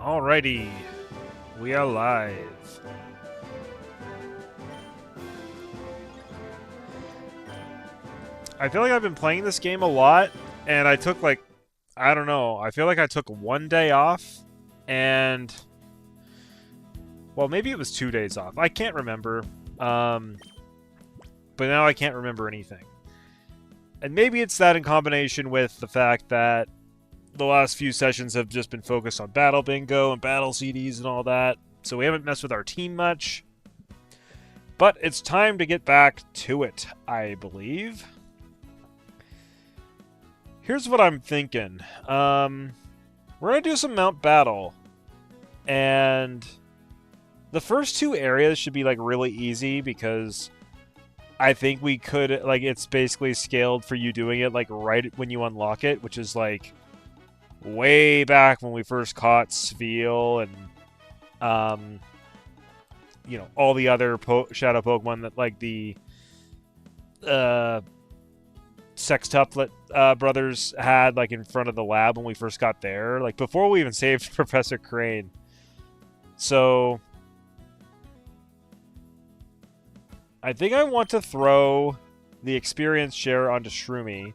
Alrighty, we are live. I feel like I've been playing this game a lot, and I took like, I don't know, I feel like I took one day off, and, well, maybe it was 2 days off. I can't remember, but now I can't remember anything. And maybe it's that in combination with the fact that the last few sessions have just been focused on battle bingo and battle CDs and all that, so we haven't messed with our team much. But it's time to get back to it, I believe. Here's what I'm thinking. We're going to do some Mount Battle. And the first two areas should be, like, really easy because I think we could, like, it's basically scaled for you doing it, like, right when you unlock it, which is, like, way back when we first caught Sveal and, you know, all the other shadow Pokemon that, like, the Sextuplet brothers had, like, in front of the lab when we first got there. Like, before we even saved Professor Crane. So I think I want to throw the experience share onto Shroomy.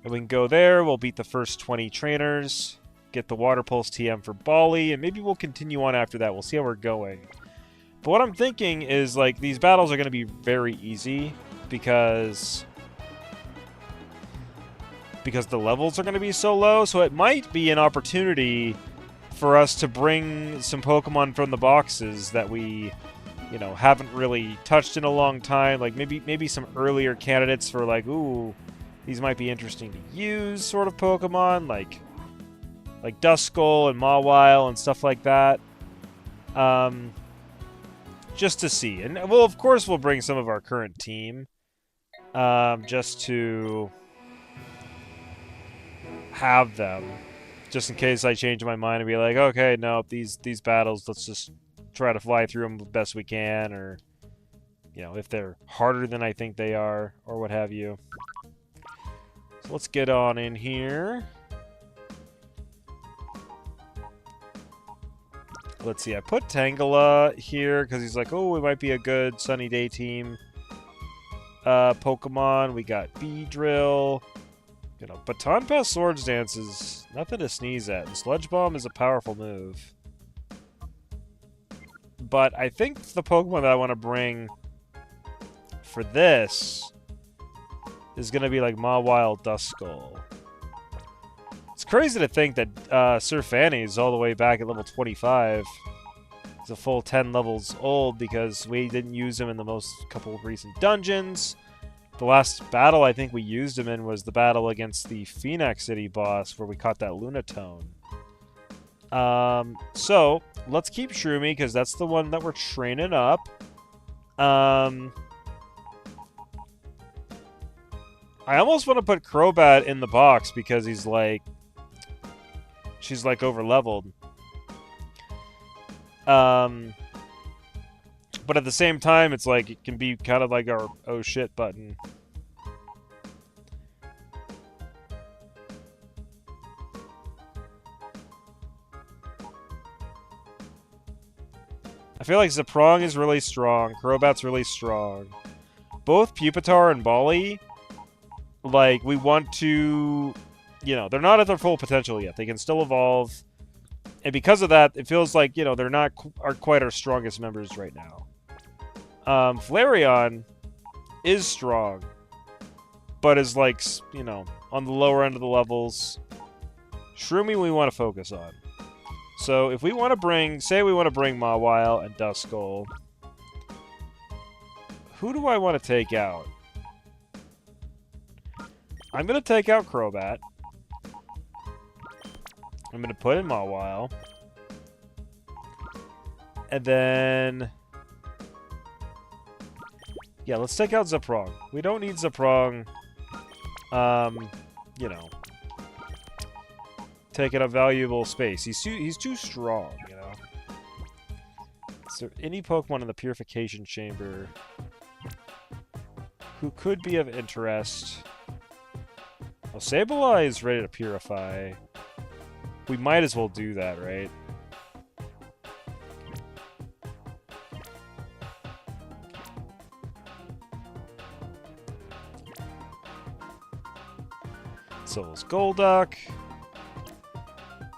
And we can go there, we'll beat the first 20 trainers, get the Water Pulse TM for Bali, and maybe we'll continue on after that. We'll see how we're going. But what I'm thinking is, like, these battles are going to be very easy because the levels are going to be so low, so it might be an opportunity for us to bring some Pokemon from the boxes that we, you know, haven't really touched in a long time. Like, maybe some earlier candidates for, like, ooh, these might be interesting to use sort of Pokemon, like Duskull and Mawile and stuff like that. Just to see. And, well, of course we'll bring some of our current team, just to have them, just in case I change my mind and be like, okay, no, these battles, let's just try to fly through them the best we can, or, you know, if they're harder than I think they are, or what have you. So let's get on in here. Let's see, I put Tangela here because he's like, oh, it might be a good sunny day team Pokemon. We got Beedrill. You know, Baton Pass Swords Dance is nothing to sneeze at, and Sludge Bomb is a powerful move. But I think the Pokemon that I want to bring for this is going to be like Mawile Duskull. It's crazy to think that Sir Fanny is all the way back at level 25. He's a full 10 levels old because we didn't use him in the most couple of recent dungeons. The last battle I think we used him in was the battle against the Phoenix City boss where we caught that Lunatone. So, let's keep Shroomy because that's the one that we're training up. I almost want to put Crobat in the box because he's like... she's like over-leveled. But at the same time, it's like, it can be kind of like our oh shit button. I feel like Zeprong is really strong. Crobat's really strong. Both Pupitar and Bali, like, we want to... you know, they're not at their full potential yet. They can still evolve. And because of that, it feels like, you know, they're not quite our strongest members right now. Flareon is strong, but is, like, you know, on the lower end of the levels. Shroomy we want to focus on. So if we want to bring, say we want to bring Mawile and Duskull, who do I want to take out? I'm going to take out Crobat. I'm going to put in Mawile. And then... yeah, let's take out Zeprong. We don't need Zeprong, you know, taking up valuable space. He's too strong, you know. Is there any Pokemon in the Purification Chamber who could be of interest? Well, Sableye is ready to purify. We might as well do that, right? Sil's Golduck.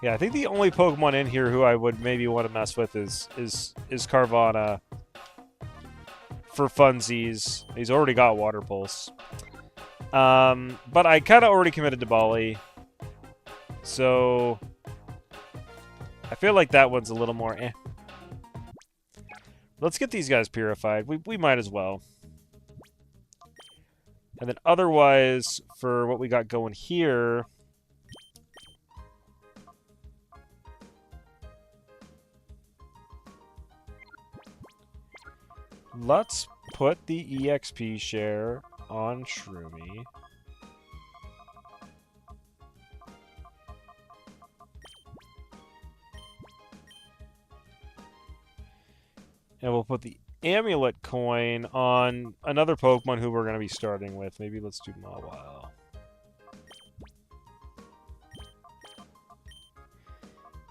Yeah, I think the only Pokemon in here who I would maybe want to mess with is Carvana. For funsies. He's already got Water Pulse. But I kind of already committed to Bali. So I feel like that one's a little more eh. Let's get these guys purified. We might as well. And then otherwise, for what we got going here... Let's put the EXP share on Shroomy. And we'll put the Amulet coin on another Pokemon who we're going to be starting with. Maybe let's do Mawile.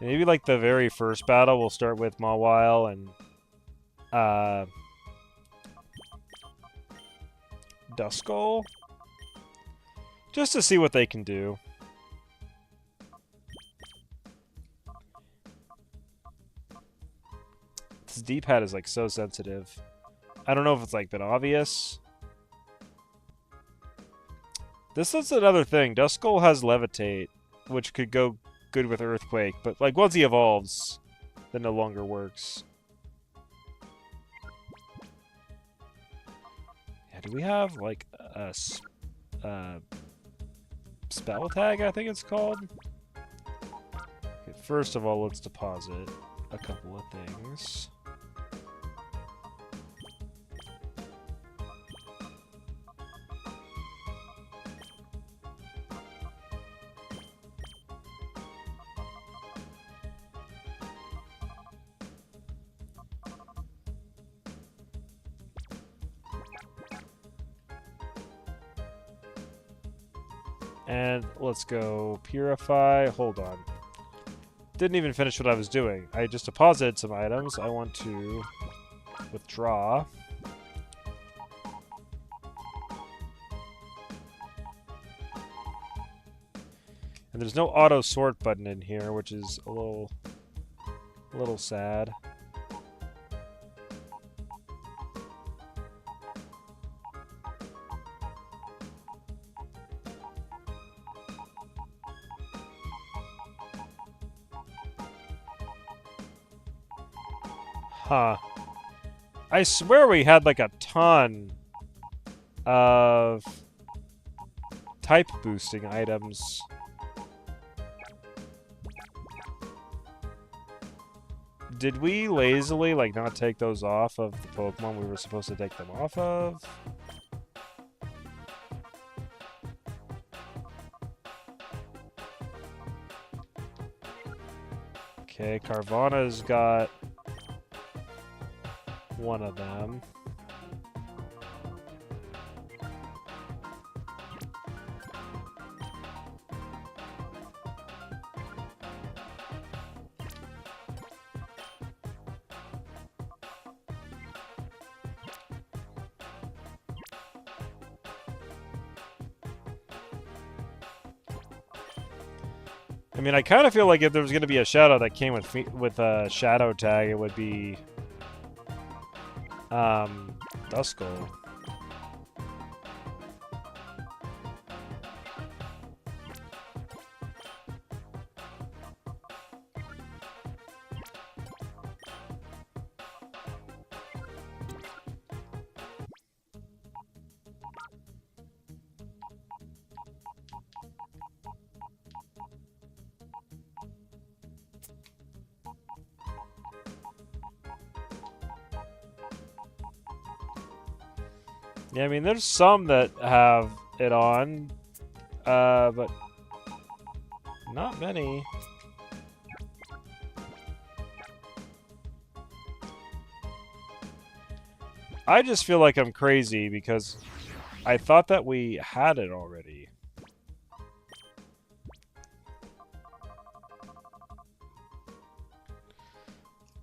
Maybe like the very first battle, we'll start with Mawile and Duskull, just to see what they can do. This D-pad is like so sensitive. I don't know if it's like been obvious. This is another thing. Duskull has Levitate, which could go good with Earthquake, but like once he evolves, that no longer works. Do we have, like, a spell tag, I think it's called? Okay, first of all, let's deposit a couple of things. And let's go purify. Hold on. Didn't even finish what I was doing. I just deposited some items. I want to withdraw. And there's no auto sort button in here, which is a little sad. Huh. I swear we had like a ton of type boosting items. Did we lazily like not take those off of the Pokemon we were supposed to take them off of? Okay, Carvana's got one of them. I mean, I kind of feel like if there was going to be a shadow that came with a shadow tag, it would be Duskull. Yeah, I mean, there's some that have it on, but not many. I just feel like I'm crazy because I thought that we had it already.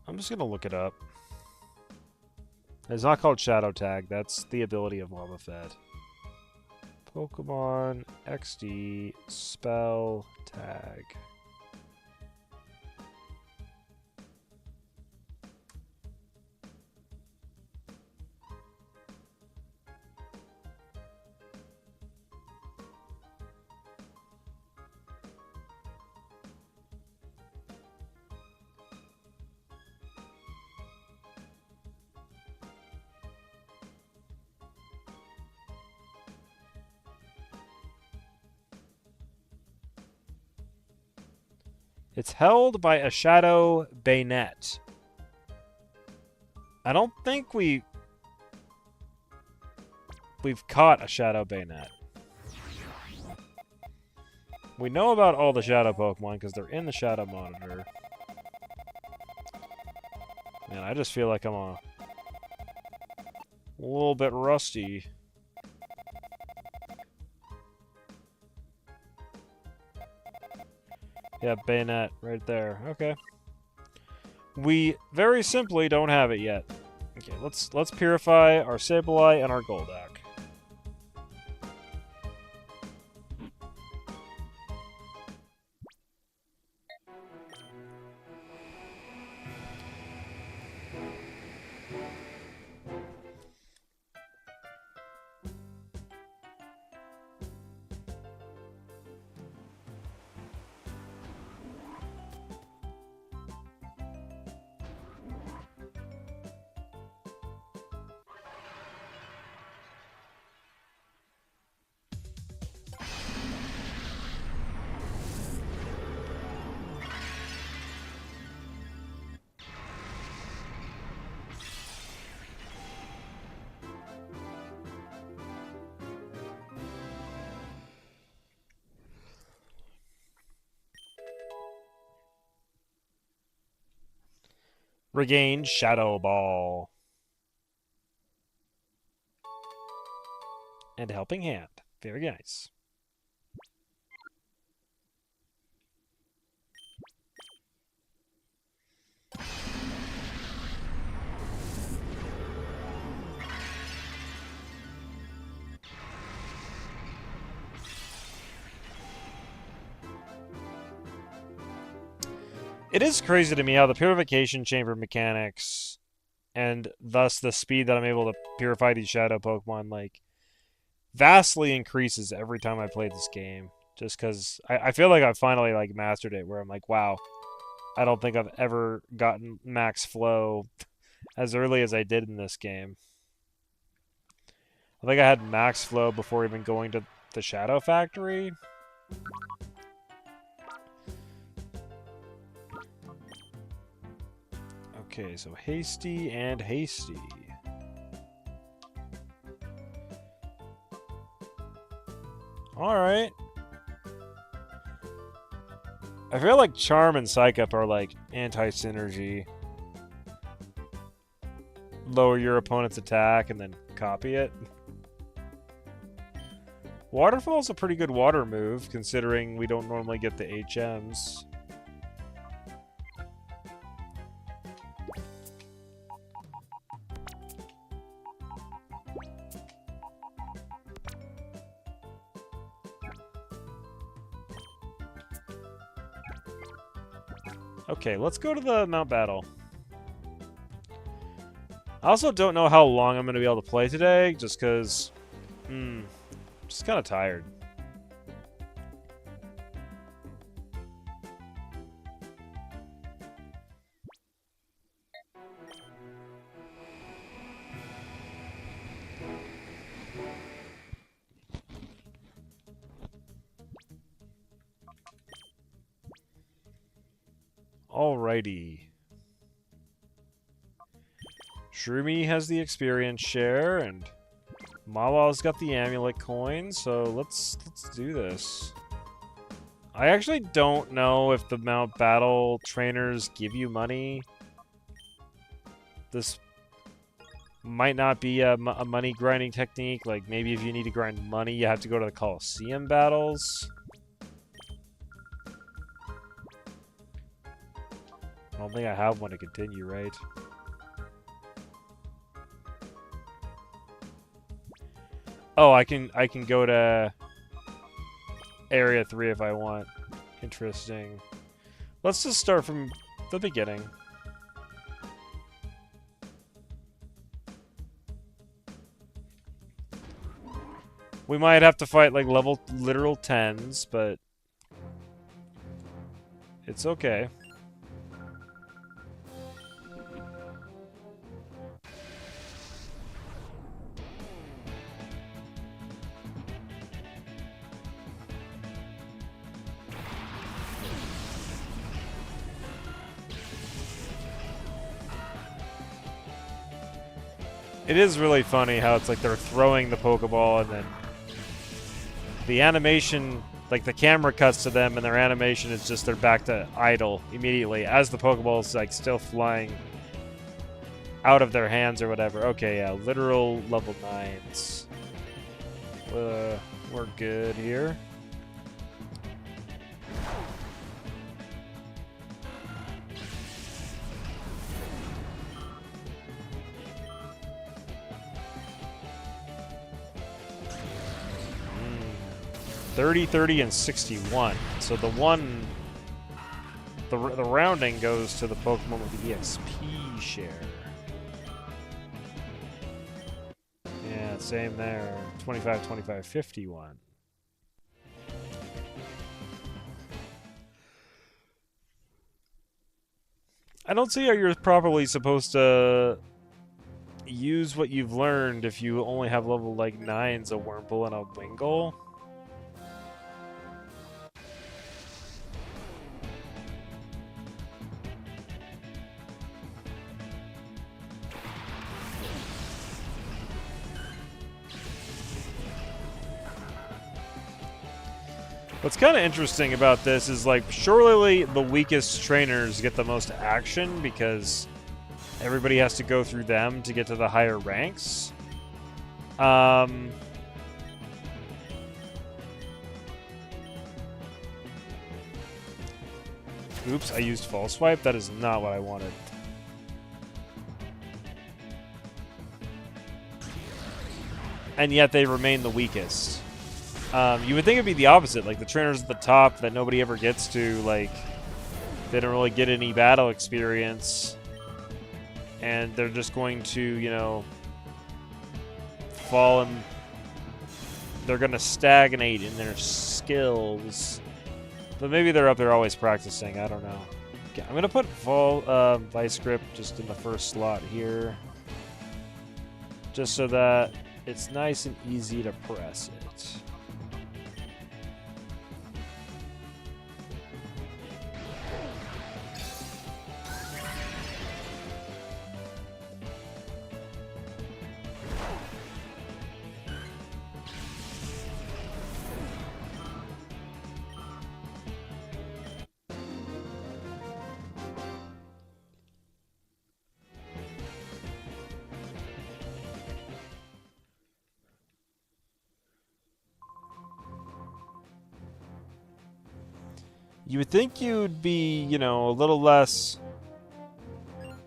I'm just gonna look it up. It's not called Shadow Tag. That's the ability of Wobbuffet. Pokemon XD spell tag. It's held by a shadow bayonet. I don't think we've caught a shadow bayonet. We know about all the shadow Pokemon because they're in the shadow monitor. Man, I just feel like I'm a little bit rusty. Yeah, bayonet right there. Okay. We very simply don't have it yet. Okay, let's purify our Sableye and our Golduck. Regain Shadow Ball. And a helping hand. Very nice. It is crazy to me how the purification chamber mechanics and thus the speed that I'm able to purify these shadow Pokemon like vastly increases every time I play this game. Just because I feel like I've finally like mastered it where I'm like, wow, I don't think I've ever gotten max flow as early as I did in this game. I think I had max flow before even going to the Shadow Factory. Okay, so hasty and hasty. Alright. I feel like Charm and Psych Up are like anti-synergy. Lower your opponent's attack and then copy it. Waterfall's a pretty good water move, considering we don't normally get the HMs. Okay, let's go to the Mount Battle. I also don't know how long I'm going to be able to play today, just because... just kind of tired. Alrighty. Shroomy has the experience share, and Mawaw's got the amulet coin, so let's do this. I actually don't know if the Mount Battle trainers give you money. This might not be a money grinding technique. Like, maybe if you need to grind money, you have to go to the Coliseum battles. I don't think I have one to continue, right? Oh, I can go to... Area 3 if I want. Interesting. Let's just start from the beginning. We might have to fight like level literal 10s, but it's okay. It is really funny how it's like they're throwing the Pokeball and then the animation, like the camera cuts to them and their animation is just they're back to idle immediately as the Pokeball is like still flying out of their hands or whatever. Okay, yeah, literal level 9s. We're good here. Mm. 30, 30, and 61. So the one, the rounding goes to the Pokemon with the EXP share. Yeah, same there. 25, 25, 51. I don't see how you're properly supposed to use what you've learned if you only have level like 9s, a Wurmple and a Wingull. What's kind of interesting about this is, like, surely the weakest trainers get the most action because everybody has to go through them to get to the higher ranks. Oops, I used False Swipe. That is not what I wanted. And yet they remain the weakest. You would think it'd be the opposite, like the trainers at the top that nobody ever gets to, like, they don't really get any battle experience, and they're just going to, you know, fall and they're going to stagnate in their skills. But maybe they're up there always practicing, I don't know. Okay, I'm going to put Vice Grip just in the first slot here, just so that it's nice and easy to press it. You would think you'd be, you know, a little less,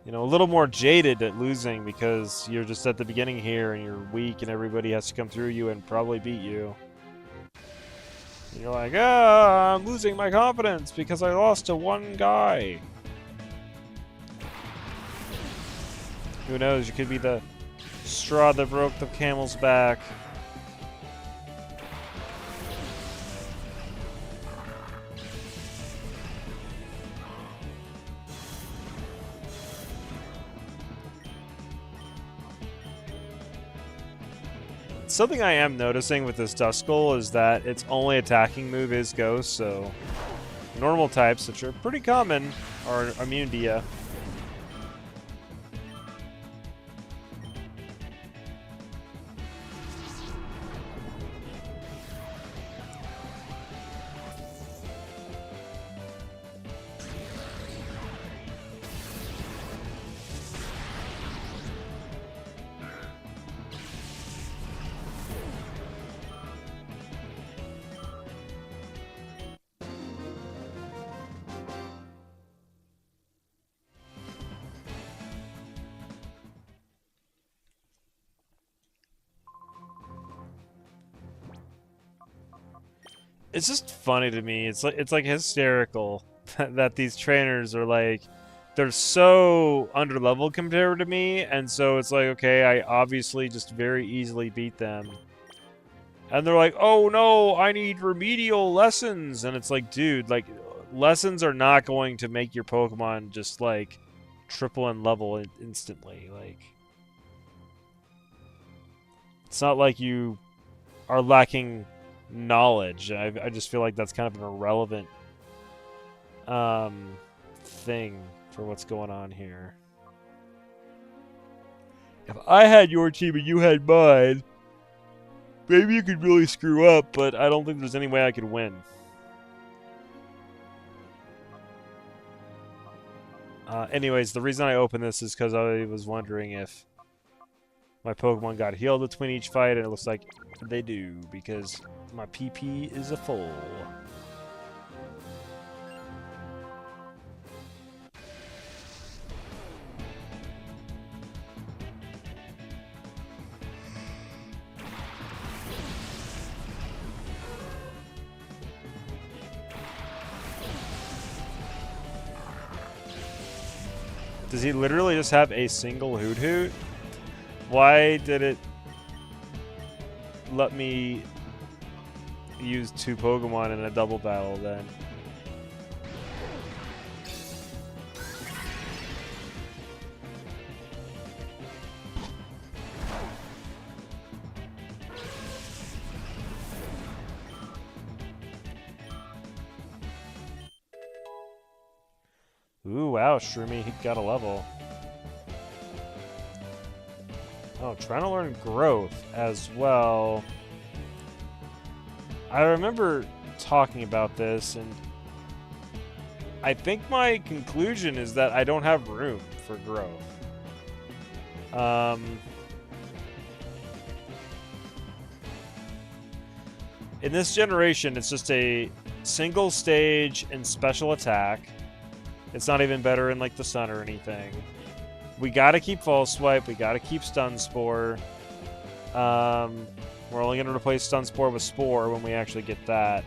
you know, a little more jaded at losing because you're just at the beginning here and you're weak and everybody has to come through you and probably beat you. And you're like, ah, I'm losing my confidence because I lost to one guy. Who knows, you could be the straw that broke the camel's back. Something I am noticing with this Duskull is that its only attacking move is Ghost, so normal types, which are pretty common, are immune to you. It's just funny to me. It's like hysterical that these trainers are like they're so under level compared to me, and so it's like okay, I obviously just very easily beat them. And they're like, "Oh no, I need remedial lessons." And it's like, dude, like lessons are not going to make your Pokemon just like triple in level instantly. Like it's not like you are lacking knowledge. I just feel like that's kind of an irrelevant thing for what's going on here. If I had your team and you had mine, maybe you could really screw up, but I don't think there's any way I could win. Anyways, the reason I opened this is because I was wondering if my Pokemon got healed between each fight, and it looks like they do, because my PP is a full. Does he literally just have a single Hoot Hoot? Why did it let me use 2 Pokemon in a double battle then? Ooh, wow, Shroomy, he got a level. Oh, trying to learn growth as well. I remember talking about this, and I think my conclusion is that I don't have room for growth. In this generation, it's just a single stage and special attack. It's not even better in like the sun or anything. We gotta keep False Swipe. We gotta keep Stun Spore. We're only gonna replace Stun Spore with Spore when we actually get that.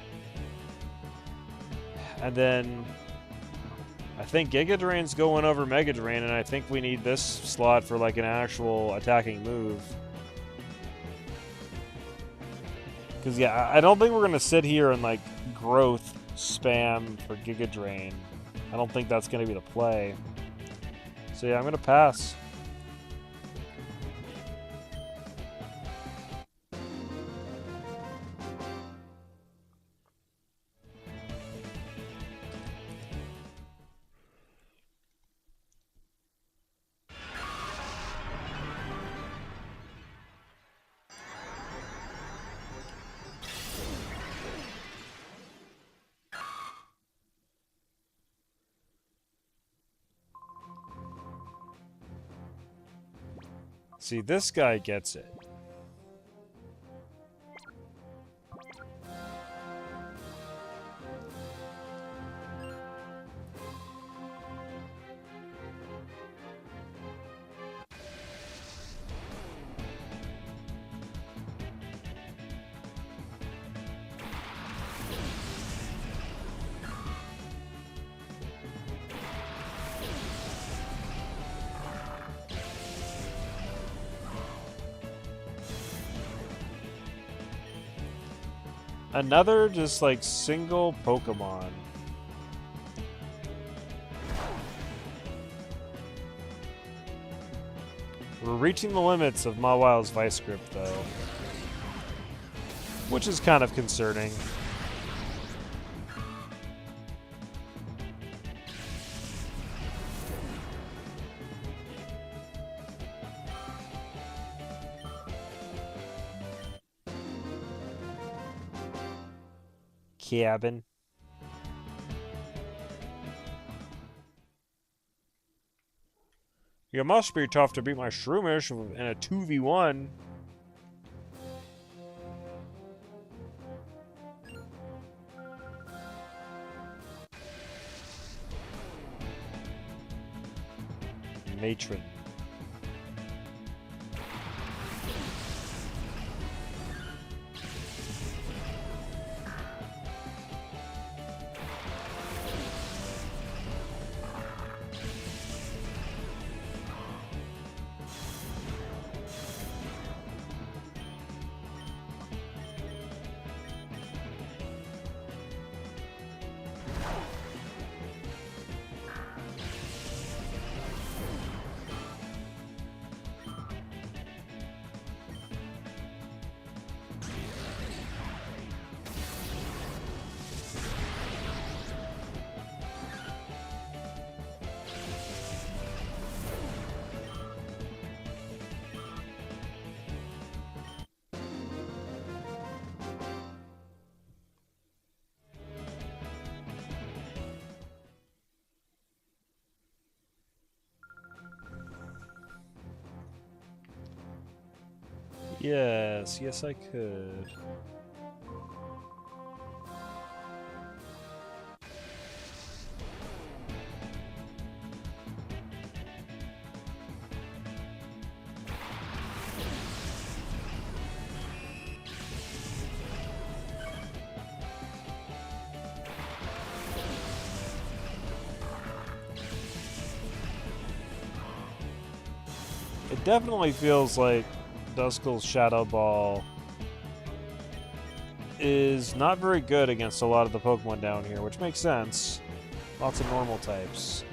And then I think Giga Drain's going over Mega Drain, and I think we need this slot for like an actual attacking move. Because yeah, I don't think we're gonna sit here and like growth spam for Giga Drain. I don't think that's going to be the play. So yeah, I'm going to pass. See, this guy gets it. Another just like single Pokemon. We're reaching the limits of Mawile's Vice Grip though, which is kind of concerning. Cabin. You must be tough to beat my Shroomish in a 2v1. Matron. Yes, yes I could. It definitely feels like Duskull's Shadow Ball is not very good against a lot of the Pokemon down here, which makes sense. Lots of normal types.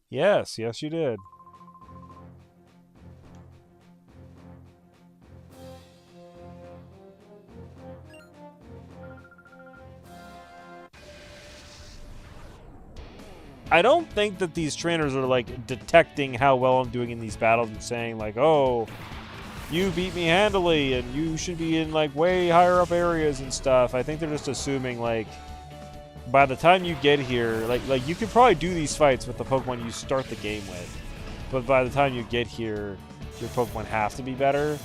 Yes, yes you did. I don't think that these trainers are like detecting how well I'm doing in these battles and saying like, oh, you beat me handily and you should be in like way higher up areas and stuff. I think they're just assuming like by the time you get here, like you could probably do these fights with the Pokemon you start the game with, but by the time you get here, your Pokemon have to be better.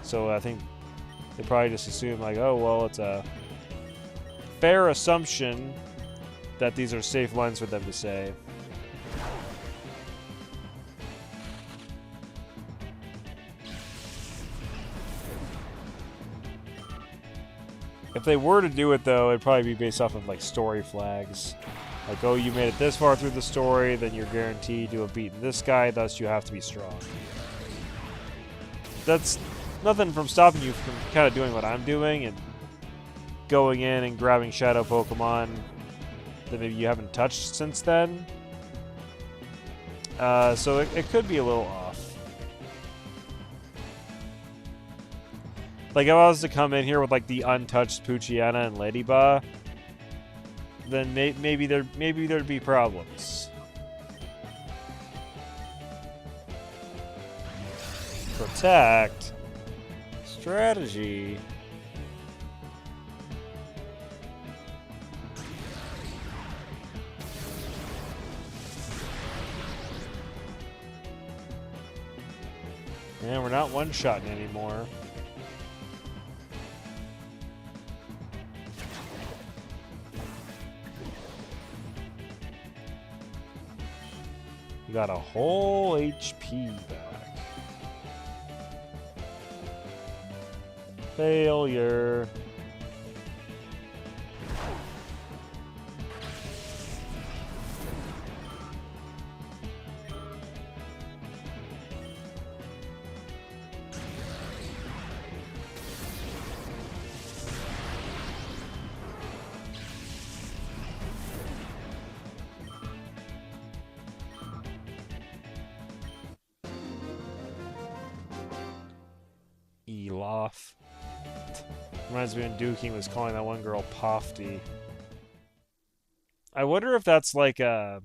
So I think they probably just assume like, oh well, it's a fair assumption that these are safe lines for them to say. If they were to do it, though, it'd probably be based off of, like, story flags. Like, oh, you made it this far through the story, then you're guaranteed to have beaten this guy, thus you have to be strong. That's nothing from stopping you from kind of doing what I'm doing and going in and grabbing Shadow Pokemon that maybe you haven't touched since then. So it could be a little off. Like, if I was to come in here with, like, the untouched Poochyena and Ladybug, then maybe there'd be problems. Protect. Strategy. And we're not one-shotting anymore. You got a whole HP back. Failure. Elof. Reminds me when Duking was calling that one girl Pofty. I wonder if that's like a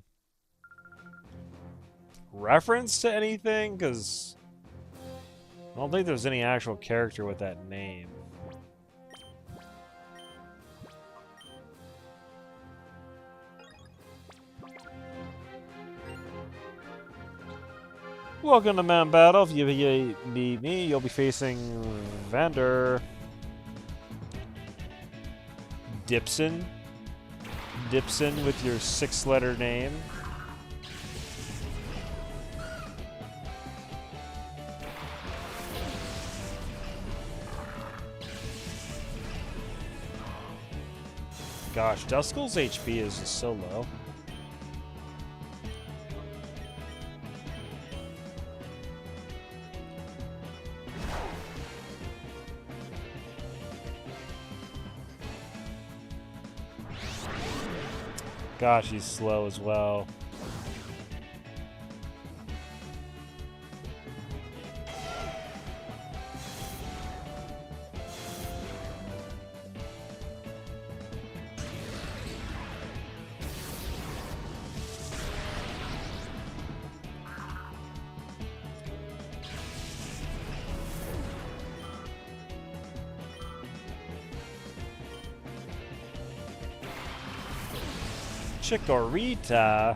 reference to anything, because I don't think there's any actual character with that name. Welcome to Mount Battle. If you beat me, you'll be facing Vander. Dipson. Dipson with your 6-letter name. Gosh, Duskull's HP is just so low. Gosh, he's slow as well. Chikorita.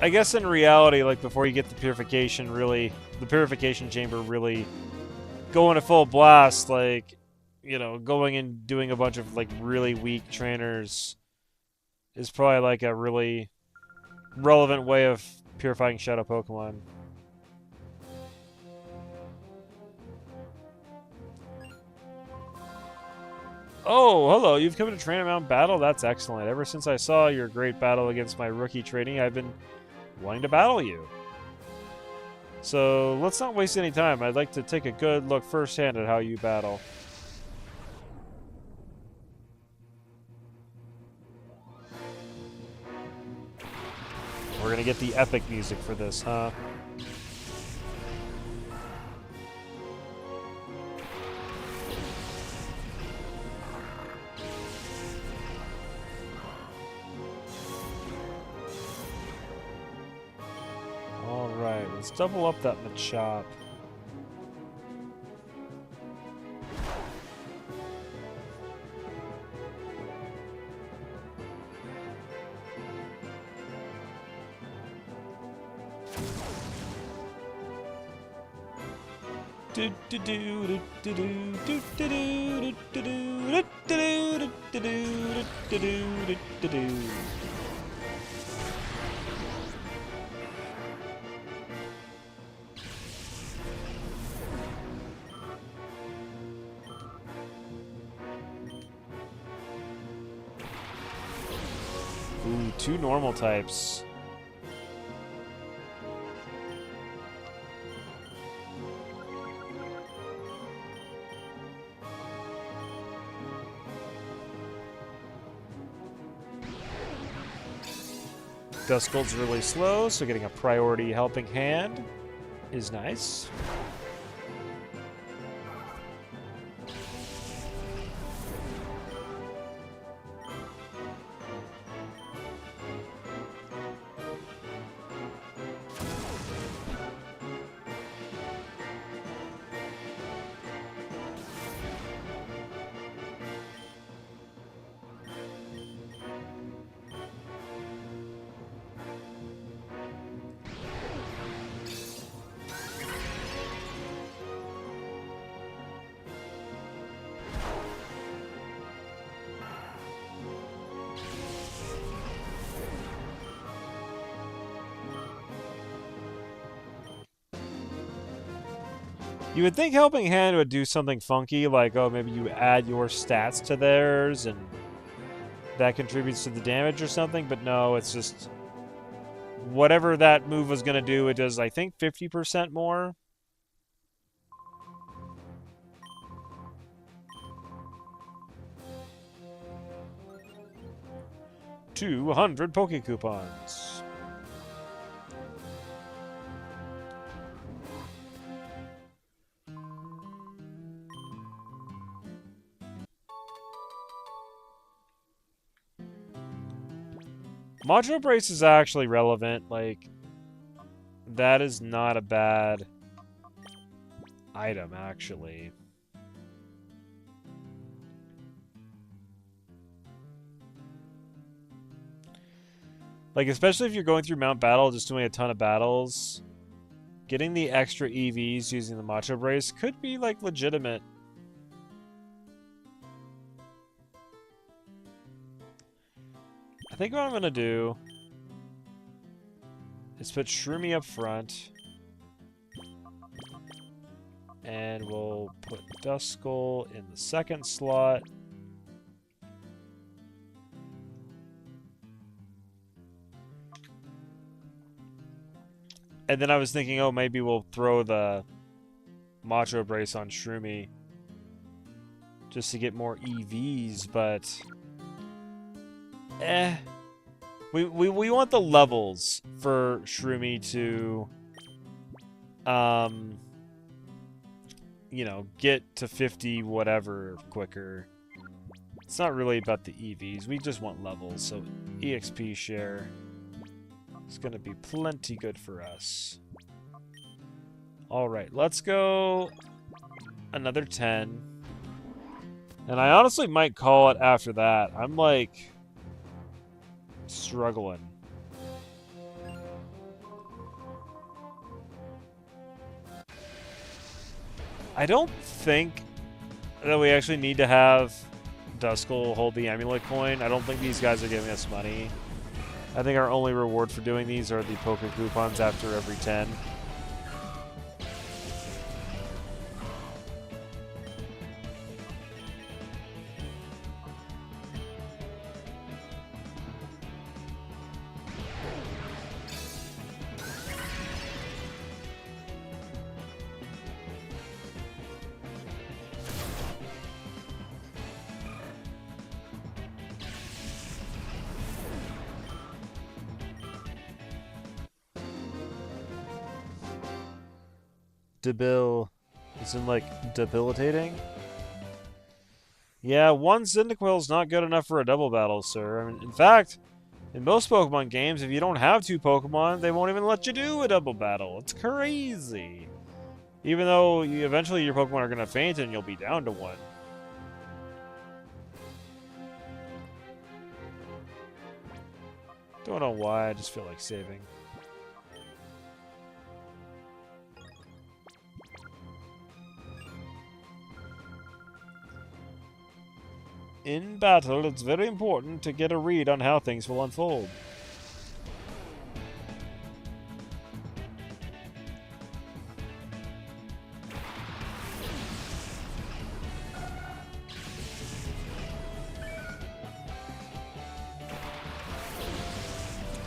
I guess in reality, like before you get the purification chamber really going to full blast, like, you know, going and doing a bunch of like really weak trainers is probably like a really relevant way of purifying shadow Pokemon. Oh, hello, you've come to train at Mount Battle? That's excellent. Ever since I saw your great battle against my rookie training, I've been wanting to battle you. So, let's not waste any time. I'd like to take a good look firsthand at how you battle. We're gonna get the epic music for this, huh? Alright, let's double up that Machop. Ooh, 2 normal types. Duskull's really slow, so getting a priority helping hand is nice. You would think Helping Hand would do something funky, like, oh, maybe you add your stats to theirs, and that contributes to the damage or something, but no, it's just... whatever that move was going to do, it does, I think, 50% more. $200 Poke Coupons. Module Brace is actually relevant. Like, that is not a bad item, actually. Like, especially if you're going through Mount Battle, just doing a ton of battles, getting the extra EVs using the Macho Brace could be, like, legitimate. I think what I'm gonna do is put Shroomy up front. And we'll put Duskull in the second slot. And then I was thinking, oh, maybe we'll throw the Macho Brace on Shroomy just to get more EVs, but we want the levels for Shroomy to you know, get to 50 whatever quicker. It's not really about the EVs. We just want levels, so EXP share is going to be plenty good for us. Alright, let's go another 10. And I honestly might call it after that. I'm, like, struggling. I don't think that we actually need to have Duskull hold the amulet coin. I don't think these guys are giving us money. I think our only reward for doing these are the poker coupons after every 10. Debil, is in like debilitating? Yeah, one Cyndaquil's not good enough for a double battle, sir. I mean, in fact, in most Pokemon games, if you don't have 2 Pokemon, they won't even let you do a double battle. It's crazy. Even though eventually your Pokemon are going to faint and you'll be down to 1. Don't know why, I just feel like saving. In battle, it's very important to get a read on how things will unfold.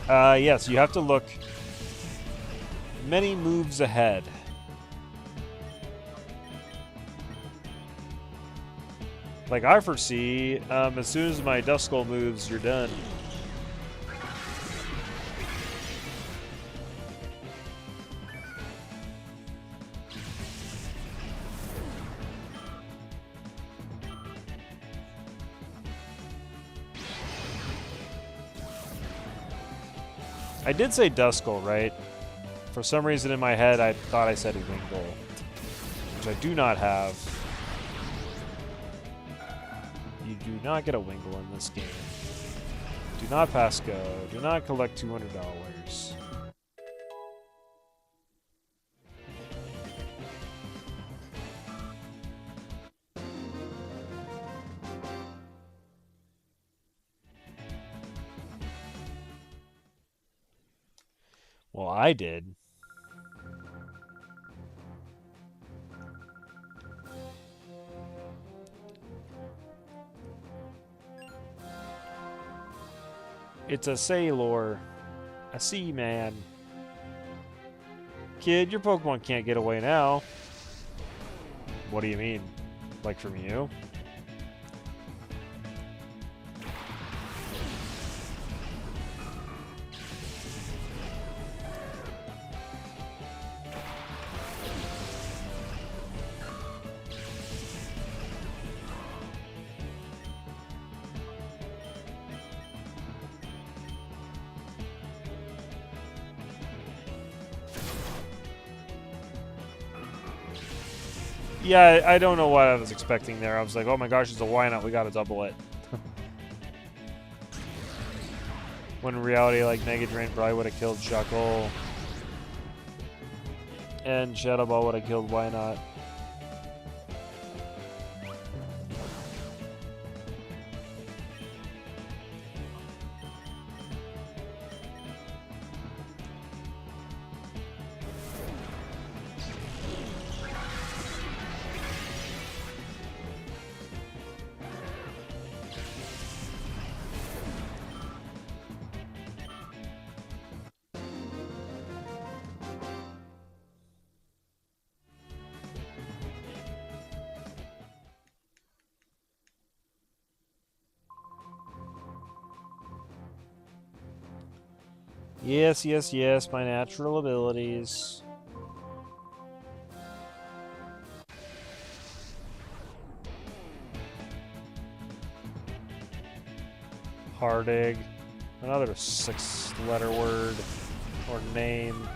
Yes, you have to look many moves ahead. Like I foresee, as soon as my Duskull moves, you're done. I did say Duskull, right? For some reason in my head, I thought I said Wingull, which I do not have. You do not get a Wingull in this game. Do not pass go. Do not collect $200. Well, I did. It's a sailor. A seaman. Kid, your Pokemon can't get away now. What do you mean? Like from you? Yeah, I don't know what I was expecting there. I was like, oh my gosh, it's a why not? We gotta double it. When in reality, like, Mega Drain probably would have killed Shuckle. And Shadow Ball would have killed Why Not. Yes, yes, yes, my natural abilities. Hardig. Another 6-letter word. Or name,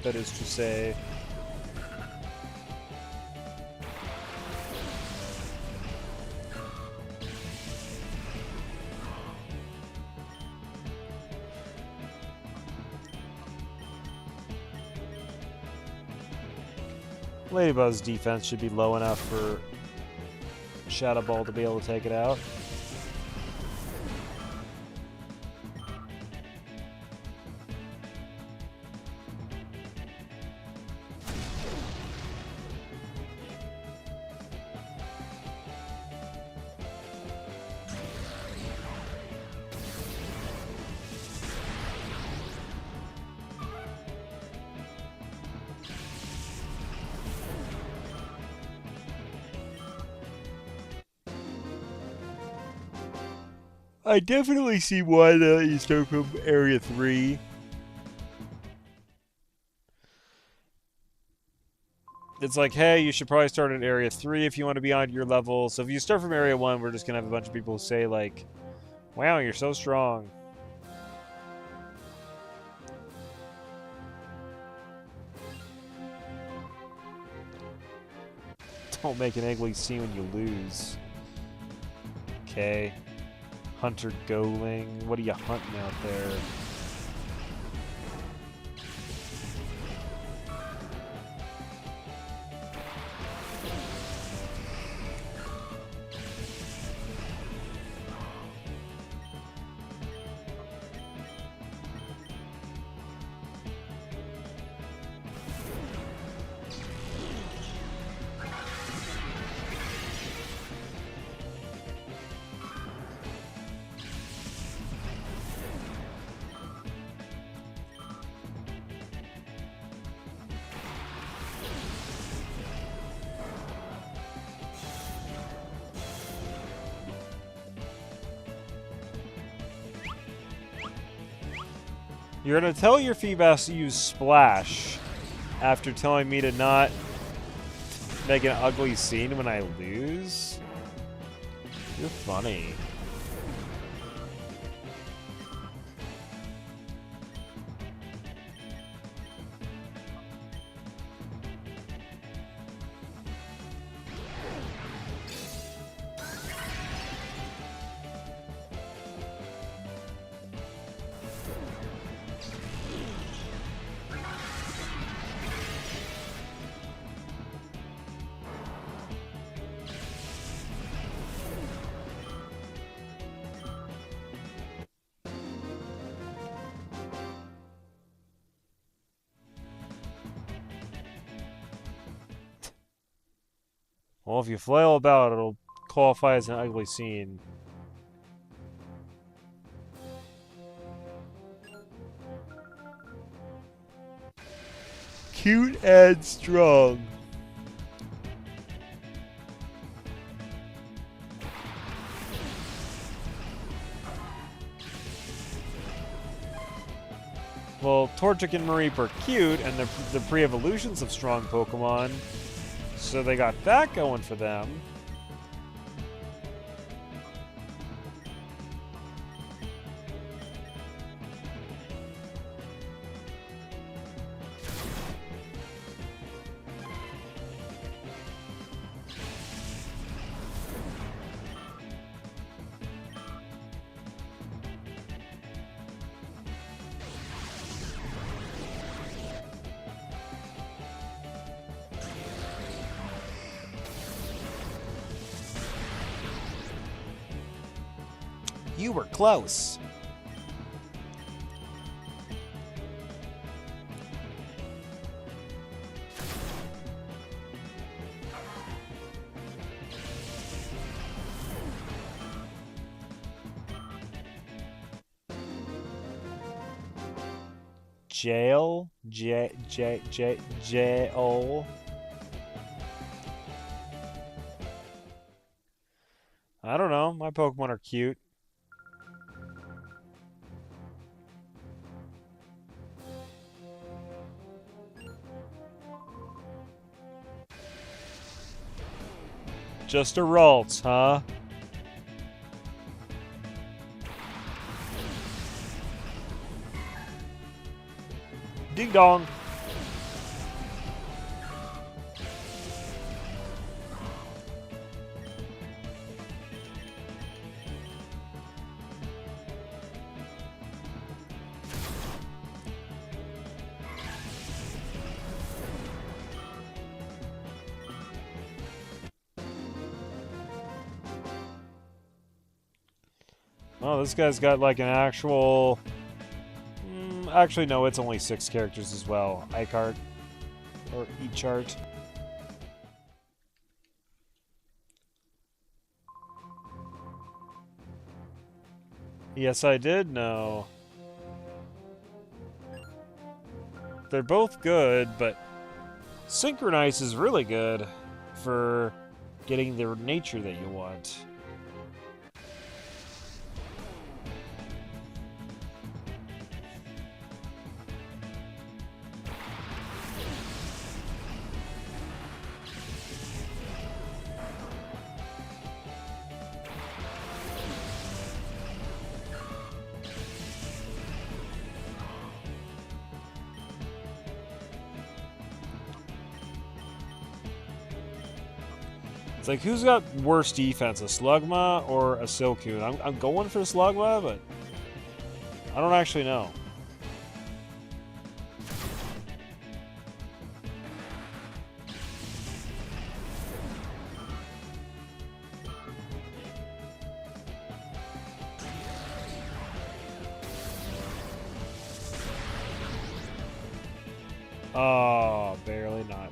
that is to say. Ladybug's defense should be low enough for Shadow Ball to be able to take it out. I definitely see why you start from Area 3. It's like, hey, you should probably start at Area 3 if you want to be on your level. So if you start from Area 1, we're just going to have a bunch of people say, like, wow, you're so strong. Don't make an ugly scene when you lose. Okay. Hunter Goling. What are you hunting out there? You're gonna tell your Feebas to use Splash after telling me to not make an ugly scene when I lose? You're funny. Well, if you flail about, it'll qualify as an ugly scene. Cute and strong. Well, Torchic and Mareep are cute, and the pre-evolutions of strong Pokemon, so they got that going for them. You were close. Gale? Gale? I don't know. My Pokemon are cute. Just a Ralts, huh? Ding dong. Oh, this guy's got like an actual... actually, no, it's only 6 characters as well. iCart. Or eChart. Yes, I did know. They're both good, but Synchronize is really good for getting the nature that you want. It's like, who's got worse defense, a Slugma or a Silcoon? I'm going for Slugma, but I don't actually know. Oh, barely not.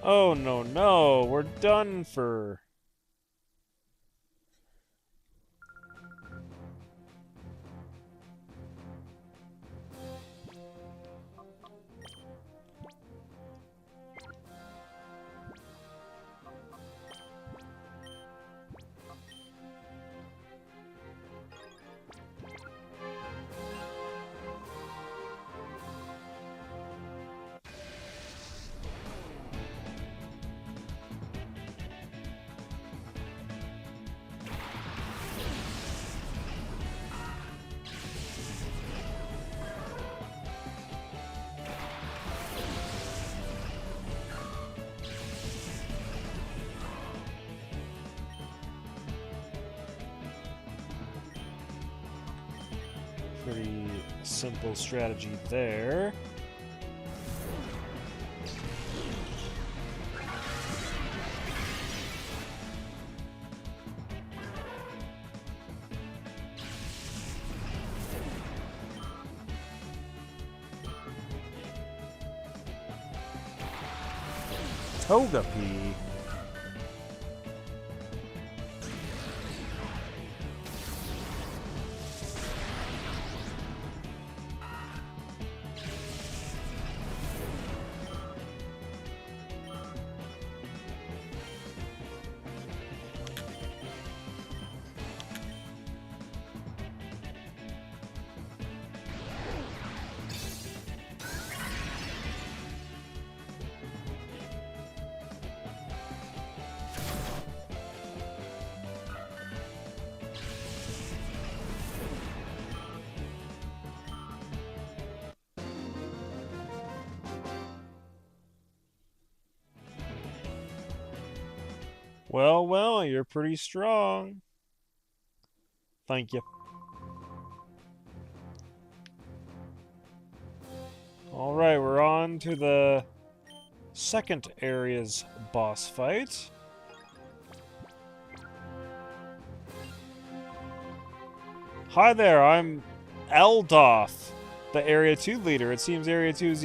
Oh, no, no. We're done for... Pretty simple strategy there. Togepi. Well, well, you're pretty strong. Thank you. Alright, we're on to the second area's boss fight. Hi there, I'm Eldoth, the Area 2 leader. It seems Area 2 is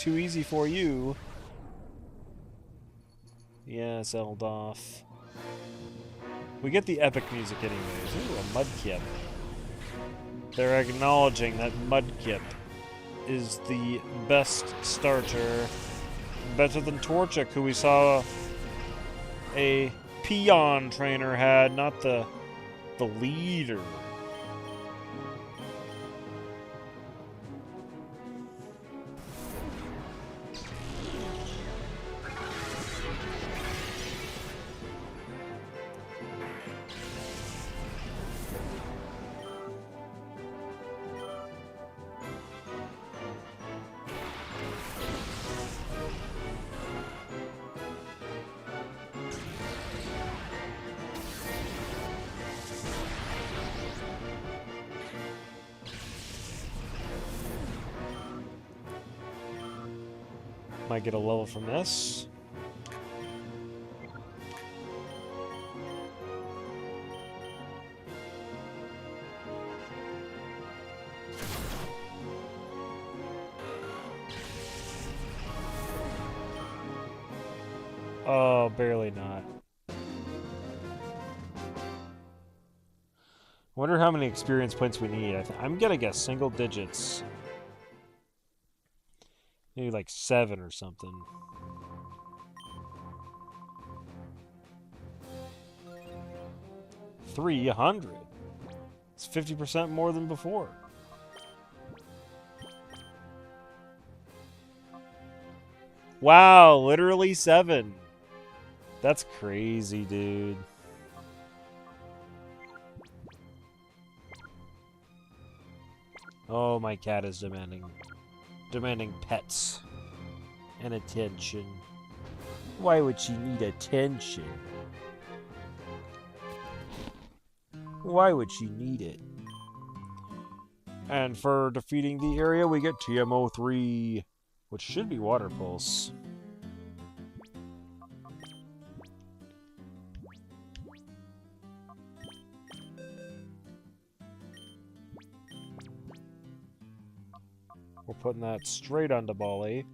too easy for you. Yes, Eldoth. We get the epic music anyways. Ooh, a Mudkip. They're acknowledging that Mudkip is the best starter. Better than Torchic, who we saw a peon trainer had, not the leader. Might get a level from this. Oh, barely not. Wonder how many experience points we need. I'm gonna guess single digits. Maybe like 7 or something. $300. It's 50% more than before. Wow, literally 7. That's crazy, dude. Oh, my cat is demanding pets and attention. Why would she need attention? Why would she need it? And for defeating the area, we get TMO3, which should be Water Pulse. We're putting that straight onto Bali.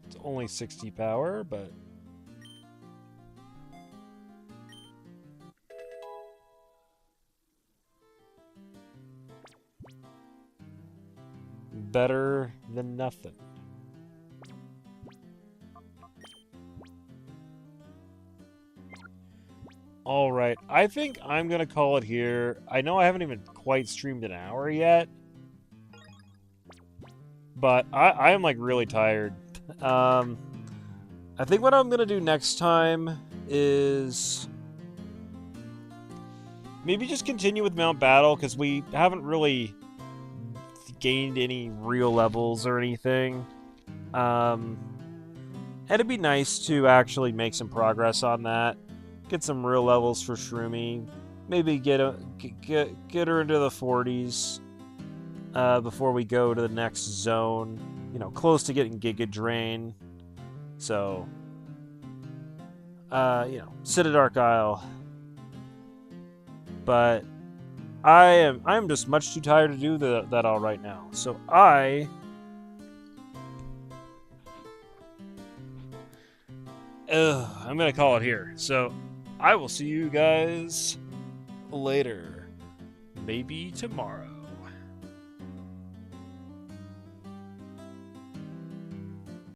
It's only 60 power, but... better than nothing. Alright, I think I'm gonna call it here. I know I haven't even quite streamed an hour yet. But I am like really tired. I think what I'm gonna do next time is maybe just continue with Mount Battle, because we haven't really gained any real levels or anything. And it'd be nice to actually make some progress on that. Get some real levels for Shroomy. Maybe get her into the 40s before we go to the next zone. You know, close to getting Giga Drain. So, you know, sit at Dark Isle. But I'm just much too tired to do that all right now. So I'm gonna call it here. So I will see you guys later. Maybe tomorrow.